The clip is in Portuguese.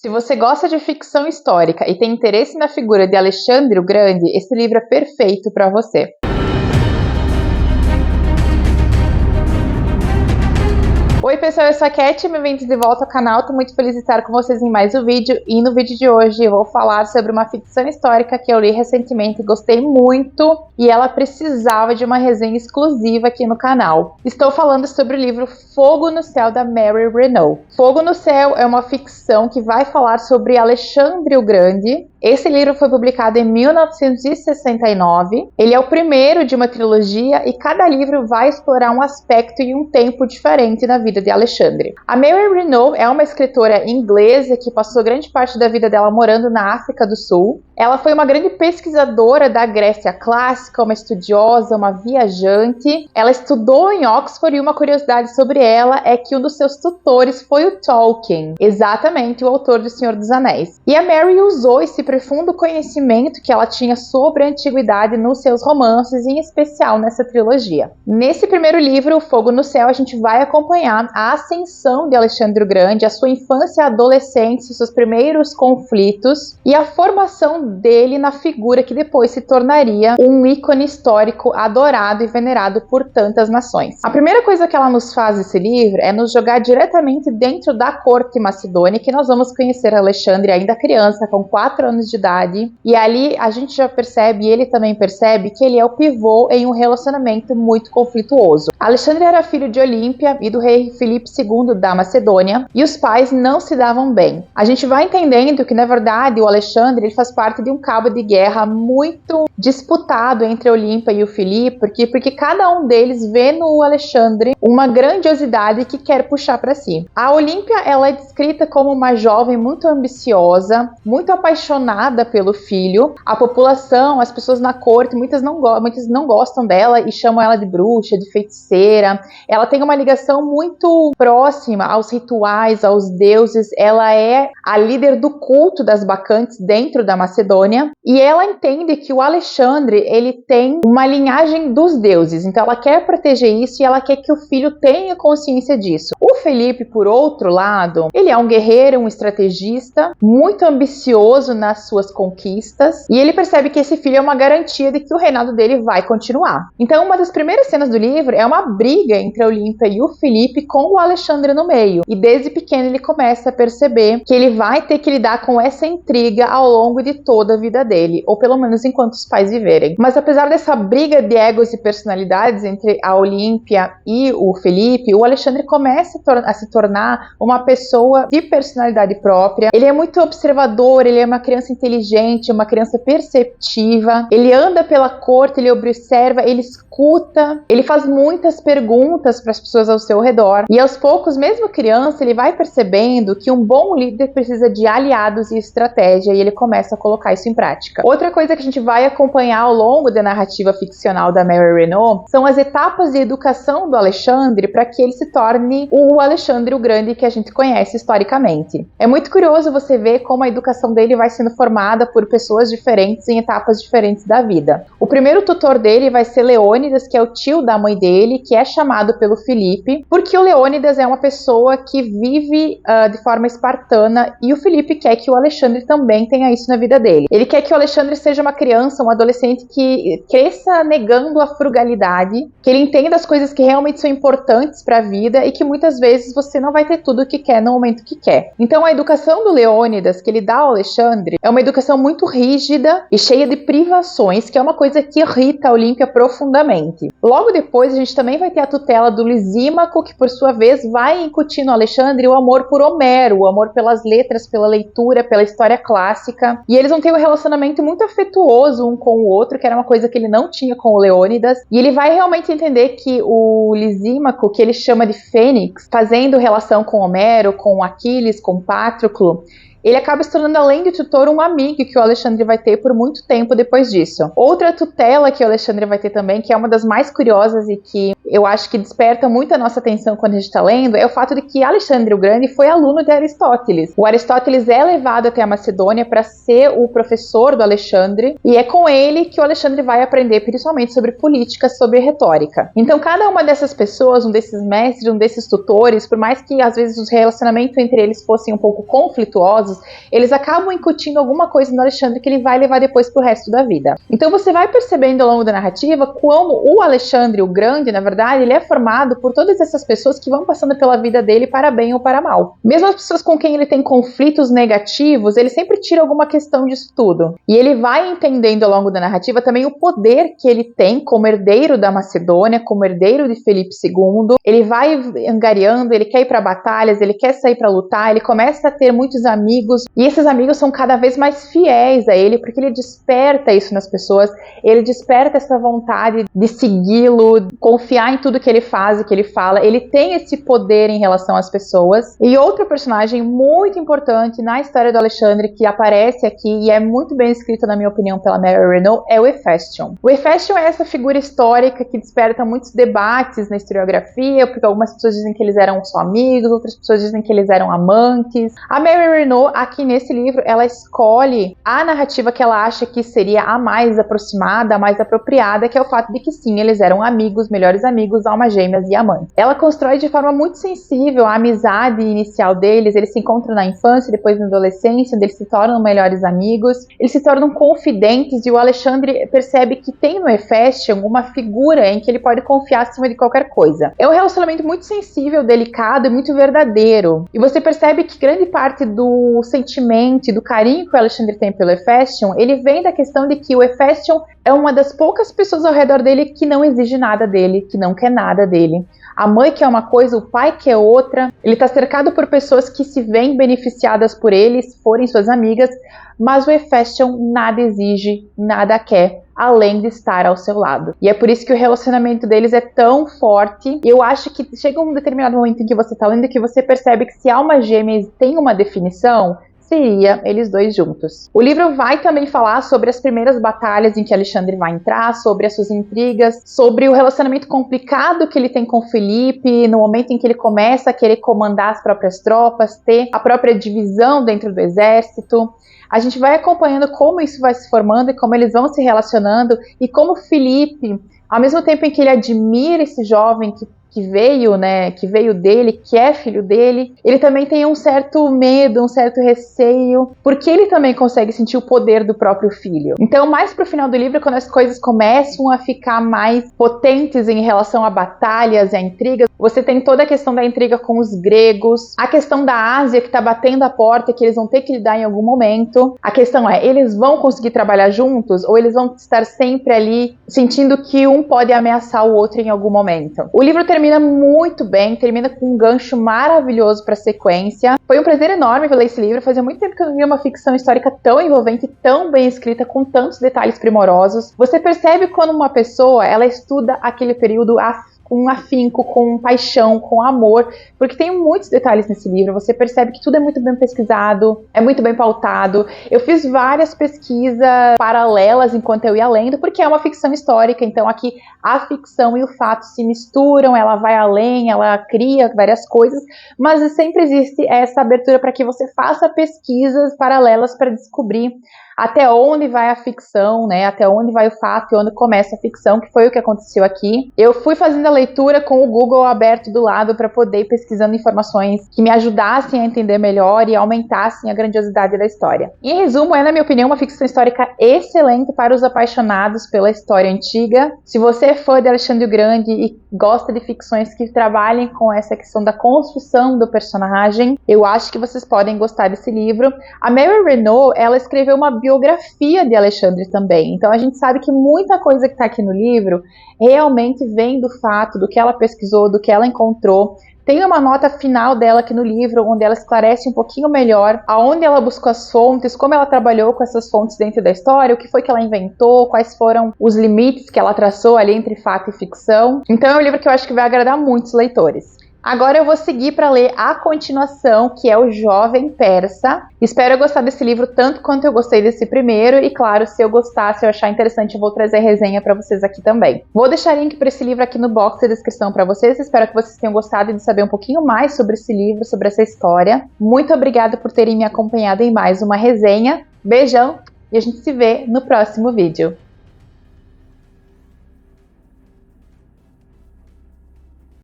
Se você gosta de ficção histórica e tem interesse na figura de Alexandre o Grande, esse livro é perfeito para você. Oi pessoal, eu sou a Cat, bem-vindos de volta ao canal, estou muito feliz de estar com vocês em mais um vídeo e no vídeo de hoje eu vou falar sobre uma ficção histórica que eu li recentemente, gostei muito e ela precisava de uma resenha exclusiva aqui no canal. Estou falando sobre o livro Fogo no Céu da Mary Renault. Fogo no Céu é uma ficção que vai falar sobre Alexandre o Grande. Esse livro foi publicado em 1969, ele é o primeiro de uma trilogia e cada livro vai explorar um aspecto e um tempo diferente na vida de Alexandre. A Mary Renault é uma escritora inglesa que passou grande parte da vida dela morando na África do Sul. Ela foi uma grande pesquisadora da Grécia clássica, uma estudiosa, uma viajante. Ela estudou em Oxford e uma curiosidade sobre ela é que um dos seus tutores foi o Tolkien, exatamente o autor do Senhor dos Anéis. E a Mary usou esse profundo conhecimento que ela tinha sobre a antiguidade nos seus romances, em especial nessa trilogia. Nesse primeiro livro, Fogo no Céu, a gente vai acompanhar a ascensão de Alexandre o Grande, a sua infância e adolescência, seus primeiros conflitos e a formação dele na figura que depois se tornaria um ícone histórico adorado e venerado por tantas nações. A primeira coisa que ela nos faz nesse livro é nos jogar diretamente dentro da corte macedônia, que nós vamos conhecer Alexandre ainda criança, com 4 anos de idade, e ali a gente já percebe, e ele também percebe, que ele é o pivô em um relacionamento muito conflituoso. Alexandre era filho de Olímpia e do rei Filipe II da Macedônia, e os pais não se davam bem. A gente vai entendendo que, na verdade, o Alexandre ele faz parte de um cabo de guerra muito disputado entre Olímpia e o Filipe, porque cada um deles vê no Alexandre uma grandiosidade que quer puxar para si. A Olímpia ela é descrita como uma jovem muito ambiciosa, muito apaixonada pelo filho. A população, as pessoas na corte, muitas não gostam dela e chamam ela de bruxa, de feiticeira. Ela tem uma ligação muito próxima aos rituais, aos deuses. Ela é a líder do culto das bacantes dentro da Macedônia e ela entende que o Alexandre ele tem uma linhagem dos deuses, então ela quer proteger isso e ela quer que o filho tenha consciência disso. O Felipe, por outro lado, ele é um guerreiro, um estrategista, muito ambicioso nas suas conquistas e ele percebe que esse filho é uma garantia de que o reinado dele vai continuar. Então uma das primeiras cenas do livro é uma briga entre a Olímpia e o Felipe com o Alexandre no meio e desde pequeno ele começa a perceber que ele vai ter que lidar com essa intriga ao longo de toda a vida dele, ou pelo menos enquanto os pais viverem. Mas apesar dessa briga de egos e personalidades entre a Olímpia e o Felipe, o Alexandre começa a se tornar uma pessoa de personalidade própria. Ele é muito observador, ele é uma criança inteligente, uma criança perceptiva, ele anda pela corte, ele observa, ele escuta, ele faz muitas perguntas para as pessoas ao seu redor e aos poucos, mesmo criança, ele vai percebendo que um bom líder precisa de aliados e estratégia e ele começa a colocar isso em prática. Outra coisa que a gente vai acompanhar ao longo da narrativa ficcional da Mary Renault são as etapas de educação do Alexandre para que ele se torne o Alexandre o Grande que a gente conhece historicamente. É muito curioso você ver como a educação dele vai sendo formada por pessoas diferentes em etapas diferentes da vida. O primeiro tutor dele vai ser Leônidas, que é o tio da mãe dele, que é chamado pelo Filipe, porque o Leônidas é uma pessoa que vive de forma espartana e o Filipe quer que o Alexandre também tenha isso na vida dele. Ele quer que o Alexandre seja uma criança, um adolescente que cresça negando a frugalidade, que ele entenda as coisas que realmente são importantes para a vida e que muitas vezes você não vai ter tudo o que quer no momento que quer. Então a educação do Leônidas que ele dá ao Alexandre é uma educação muito rígida e cheia de privações, que é uma coisa que irrita a Olímpia profundamente. Logo depois a gente também vai ter a tutela do Lisímaco, que por sua vez vai incutir no Alexandre o amor por Homero, o amor pelas letras, pela leitura, pela história clássica, e eles vão ter um relacionamento muito afetuoso um com o outro, que era uma coisa que ele não tinha com o Leônidas, e ele vai realmente entender que o Lisímaco, que ele chama de Fênix, fazendo relação com Homero, com Aquiles, com Patroclo, ele acaba se tornando, além de tutor, um amigo que o Alexandre vai ter por muito tempo depois disso. Outra tutela que o Alexandre vai ter também, que é uma das mais curiosas e que eu acho que desperta muito a nossa atenção quando a gente está lendo, é o fato de que Alexandre o Grande foi aluno de Aristóteles. O Aristóteles é levado até a Macedônia para ser o professor do Alexandre, e é com ele que o Alexandre vai aprender principalmente sobre política, sobre retórica. Então cada uma dessas pessoas, um desses mestres, um desses tutores, por mais que às vezes os relacionamentos entre eles fossem um pouco conflituosos, criminosos, eles acabam incutindo alguma coisa no Alexandre que ele vai levar depois pro resto da vida. Então você vai percebendo ao longo da narrativa como o Alexandre o Grande, na verdade, ele é formado por todas essas pessoas que vão passando pela vida dele para bem ou para mal. Mesmo as pessoas com quem ele tem conflitos negativos, ele sempre tira alguma questão disso tudo. E ele vai entendendo ao longo da narrativa também o poder que ele tem como herdeiro da Macedônia, como herdeiro de Filipe II. Ele vai angariando, ele quer ir para batalhas, ele quer sair para lutar, ele começa a ter muitos amigos, e esses amigos são cada vez mais fiéis a ele, porque ele desperta isso nas pessoas, ele desperta essa vontade de segui-lo, confiar em tudo que ele faz e que ele fala. Ele tem esse poder em relação às pessoas. E outro personagem muito importante na história do Alexandre, que aparece aqui e é muito bem escrito, na minha opinião, pela Mary Renault, é o Hephaestion. O Hephaestion é essa figura histórica que desperta muitos debates na historiografia, porque algumas pessoas dizem que eles eram só amigos, outras pessoas dizem que eles eram amantes. A Mary Renault, aqui nesse livro, ela escolhe a narrativa que ela acha que seria a mais aproximada, a mais apropriada, que é o fato de que sim, eles eram amigos, melhores amigos, almas gêmeas e amantes. Ela constrói de forma muito sensível a amizade inicial deles. Eles se encontram na infância, depois na adolescência, onde eles se tornam melhores amigos, eles se tornam confidentes, e o Alexandre percebe que tem no Hephaestion uma figura em que ele pode confiar acima de qualquer coisa. É um relacionamento muito sensível, delicado e muito verdadeiro, e você percebe que grande parte do sentimento e do carinho que o Alexandre tem pelo Hephaestion, ele vem da questão de que o Hephaestion é uma das poucas pessoas ao redor dele que não exige nada dele, que não quer nada dele. A mãe quer uma coisa, o pai quer outra. Ele está cercado por pessoas que se veem beneficiadas por ele, se forem suas amigas, mas o Hephaestion nada exige, nada quer, além de estar ao seu lado. E é por isso que o relacionamento deles é tão forte. E eu acho que chega um determinado momento em que você está lendo que você percebe que se almas gêmeas tem uma definição, seria eles dois juntos. O livro vai também falar sobre as primeiras batalhas em que Alexandre vai entrar, sobre as suas intrigas, sobre o relacionamento complicado que ele tem com Filipe, no momento em que ele começa a querer comandar as próprias tropas, ter a própria divisão dentro do exército. A gente vai acompanhando como isso vai se formando e como eles vão se relacionando, e como Filipe, ao mesmo tempo em que ele admira esse jovem que veio, né, que veio dele, que é filho dele, ele também tem um certo medo, um certo receio, porque ele também consegue sentir o poder do próprio filho. Então, mais pro final do livro, quando as coisas começam a ficar mais potentes em relação a batalhas e a intrigas, você tem toda a questão da intriga com os gregos, a questão da Ásia que tá batendo a porta, que eles vão ter que lidar em algum momento. A questão é, eles vão conseguir trabalhar juntos, ou eles vão estar sempre ali sentindo que um pode ameaçar o outro em algum momento? O livro termina muito bem, termina com um gancho maravilhoso para a sequência. Foi um prazer enorme ler esse livro. Fazia muito tempo que eu não via uma ficção histórica tão envolvente, tão bem escrita, com tantos detalhes primorosos. Você percebe quando uma pessoa, ela estuda aquele período com afinco, com paixão, com amor, porque tem muitos detalhes nesse livro. Você percebe que tudo é muito bem pesquisado, é muito bem pautado. Eu fiz várias pesquisas paralelas enquanto eu ia lendo, porque é uma ficção histórica, então aqui a ficção e o fato se misturam, ela vai além, ela cria várias coisas, mas sempre existe essa abertura para que você faça pesquisas paralelas para descobrir até onde vai a ficção, né? Até onde vai o fato e onde começa a ficção, que foi o que aconteceu aqui. Eu fui fazendo a leitura com o Google aberto do lado para poder ir pesquisando informações que me ajudassem a entender melhor e aumentassem a grandiosidade da história. Em resumo, é, na minha opinião, uma ficção histórica excelente para os apaixonados pela história antiga. Se você é fã de Alexandre o Grande e gosta de ficções que trabalhem com essa questão da construção do personagem, eu acho que vocês podem gostar desse livro. A Mary Renault, ela escreveu uma biografia de Alexandre também, então a gente sabe que muita coisa que está aqui no livro realmente vem do fato, do que ela pesquisou, do que ela encontrou. Tem uma nota final dela aqui no livro, onde ela esclarece um pouquinho melhor aonde ela buscou as fontes, como ela trabalhou com essas fontes dentro da história, o que foi que ela inventou, quais foram os limites que ela traçou ali entre fato e ficção. Então é um livro que eu acho que vai agradar muitos leitores. Agora eu vou seguir para ler a continuação, que é o Jovem Persa. Espero gostar desse livro tanto quanto eu gostei desse primeiro, e claro, se eu gostar, se eu achar interessante, eu vou trazer resenha para vocês aqui também. Vou deixar link para esse livro aqui no box da descrição para vocês. Espero que vocês tenham gostado de saber um pouquinho mais sobre esse livro, sobre essa história. Muito obrigada por terem me acompanhado em mais uma resenha. Beijão e a gente se vê no próximo vídeo.